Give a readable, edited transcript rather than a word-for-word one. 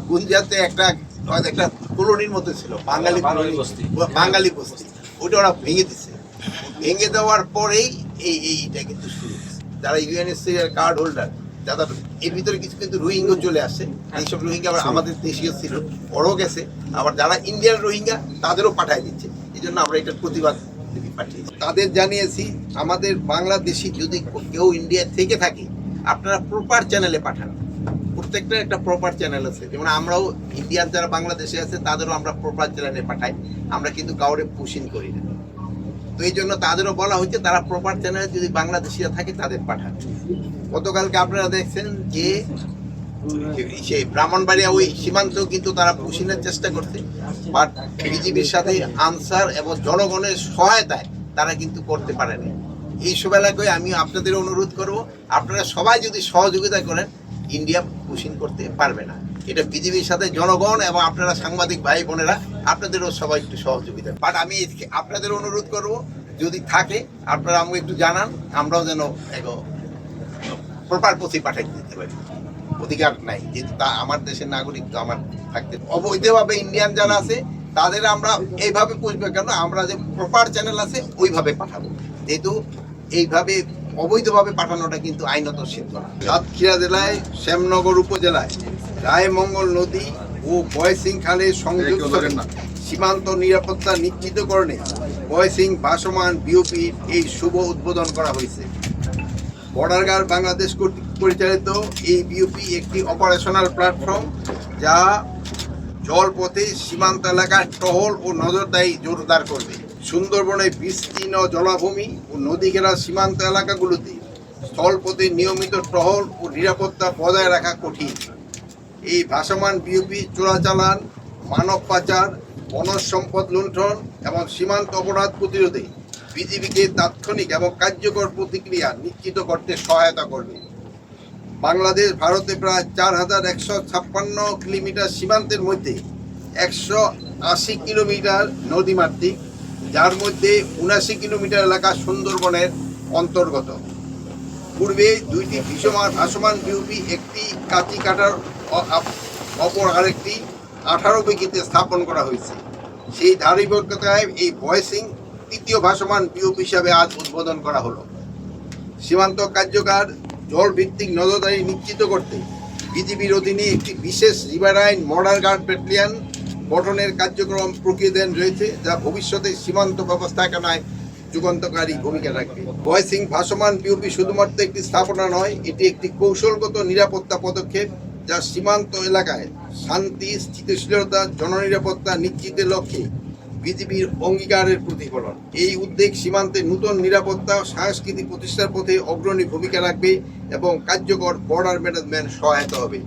গুঞ্জাতে একটা একটা কলোনির মতো ছিল, বাঙালি বস্তি। ওটা ওরা ভেঙে দিছে। ভেঙে দেওয়ার পরেই এইটা কিন্তু শুরু হয়েছে। যারা ইউএনএসসিআর কার্ড হোল্ডার, যারা এর ভিতরে কিছু কিন্তু রোহিঙ্গা চলে আসে, এইসব রোহিঙ্গা আবার আমাদের দেশীয় ছিল, ওরাও গেছে। আবার যারা ইন্ডিয়ান রোহিঙ্গা তাদেরও পাঠায় দিচ্ছে। এই জন্য আমরা এটার প্রতিবাদ পাঠিয়েছি। তাদের জানিয়েছি আমাদের বাংলাদেশি যদি কেউ ইন্ডিয়া থেকে থাকে, আপনারা প্রপার চ্যানেলে পাঠান। প্রত্যেকটা একটা প্রপার চ্যানেল আছে, যেমন আমরাও ইন্ডিয়ান যারা বাংলাদেশে আছে তাদেরও আমরা প্রপার চ্যানেলে পাঠাই। আমরা কিন্তু কাউরে পুশিং করি না। তো এই জন্য তাদেরও বলা হচ্ছে তারা প্রপার চ্যানেলে যদি বাংলাদেশিরা থাকে তাদের পাঠান। গতকালকে আপনারা দেখছেন যে সেই ব্রাহ্মণবাড়িয়া ওই সীমান্ত কিন্তু তারা পুশিংয়ের চেষ্টা করছে, বাট বিজেপির সাথে আনসার এবং জনগণের সহায়তায় তারা কিন্তু করতে পারেনি। এইসব এলাকায় আমি আপনাদের অনুরোধ করব, আপনারা সবাই যদি সহযোগিতা করেন, ইন্ডিয়া পুশিং করতে পারবে না। এটা বিজেপির সাথে জনগণ এবং আপনারা সাংবাদিক ভাই বোনেরা আপনাদেরও সবাই একটু সহযোগিতা। বাট আমি আপনাদের অনুরোধ করব, যদি থাকে আপনারা আমাকে একটু জানান, আমরাও যেন প্রপার পথে পাঠিয়ে দিতে পারি। অধিকার নাই, যেহেতু তা আমার দেশের নাগরিক, তো আমার থাকতে অবৈধভাবে ইন্ডিয়ান যারা আছে তাদের আমরা এইভাবে পুষবে কেন, আমরা যে প্রপার চ্যানেল আছে ওইভাবে পাঠাবো। যেহেতু এইভাবে অবৈধভাবে পাঠানোটা কিন্তু আইনত সিদ্ধ না। সাতক্ষীরা জেলায় শ্যামনগর উপজেলায় রায়মঙ্গল নদী ও বয়সিং খালের সংযোগ সীমান্ত নিরাপত্তা নিশ্চিতকরণে বয়সিং ভাসমান বিওপির এই শুভ উদ্বোধন করা হয়েছে। বর্ডার গার্ড বাংলাদেশ কর্তৃক পরিচালিত এই বিওপি একটি অপারেশনাল প্ল্যাটফর্ম, যা জলপথে সীমান্ত এলাকায় টহল ও নজরদারি জোরদার করবে। সুন্দরবনের বিস্তীর্ণ জলাভূমি ও নদী ঘেরা সীমান্ত এলাকাগুলোতে স্থলপথে নিয়মিত টহল ও নিরাপত্তা বজায় রাখা কঠিন। এই ভাসমান বিওপি চোরাচালান, মানব পাচার, বনজ সম্পদ লুণ্ঠন এবং সীমান্ত অপরাধ প্রতিরোধে বিজিবিকে তাৎক্ষণিক এবং কার্যকর প্রতিক্রিয়া নিশ্চিত করতে সহায়তা করবে। বাংলাদেশ ভারতে প্রায় 4156 কিলোমিটার সীমান্তের মধ্যে 180 কিলোমিটার নদীমাতৃক, যার মধ্যে 79 কিলোমিটার এলাকা সুন্দরবনের অন্তর্গত। পূর্বে দুইটি ভাসমান বিওপি, একটি কাঁচি কাটার অপর আরেকটি 18 বিঘিতে স্থাপন করা হয়েছে। সেই ধারাবাহিকতায় এই বয়সিং তৃতীয় ভাসমান বিওপি হিসাবে আজ উদ্বোধন করা হলো। সীমান্ত কার্যকর জলভিত্তিক নজরদারি নিশ্চিত করতে বিজিবির অধীনে একটি বিশেষ রিভারাইন বর্ডার গার্ড ব্যাটালিয়ন গঠনের কার্যক্রম প্রক্রিয়াধীন রয়েছে, যা ভবিষ্যতে সীমান্ত ব্যবস্থাপনায় যুগান্তকারী ভূমিকা রাখবে। বয়সিং ভাসমান বিওপি শুধুমাত্র একটি স্থাপনা নয়, এটি একটি কৌশলগত নিরাপত্তা পদক্ষেপ, যা সীমান্ত এলাকায় শান্তি, স্থিতিশীলতা, জননিরাপত্তা নিশ্চিতের লক্ষ্যে বিজিবির অঙ্গীকারের প্রতিফলন। এই উদ্যোগ সীমান্তে নতুন নিরাপত্তা ও সংস্কৃতি প্রতিষ্ঠার পথে অগ্রণী ভূমিকা রাখবে এবং কার্যকর বর্ডার ম্যানেজমেন্ট সহায়তা হবে।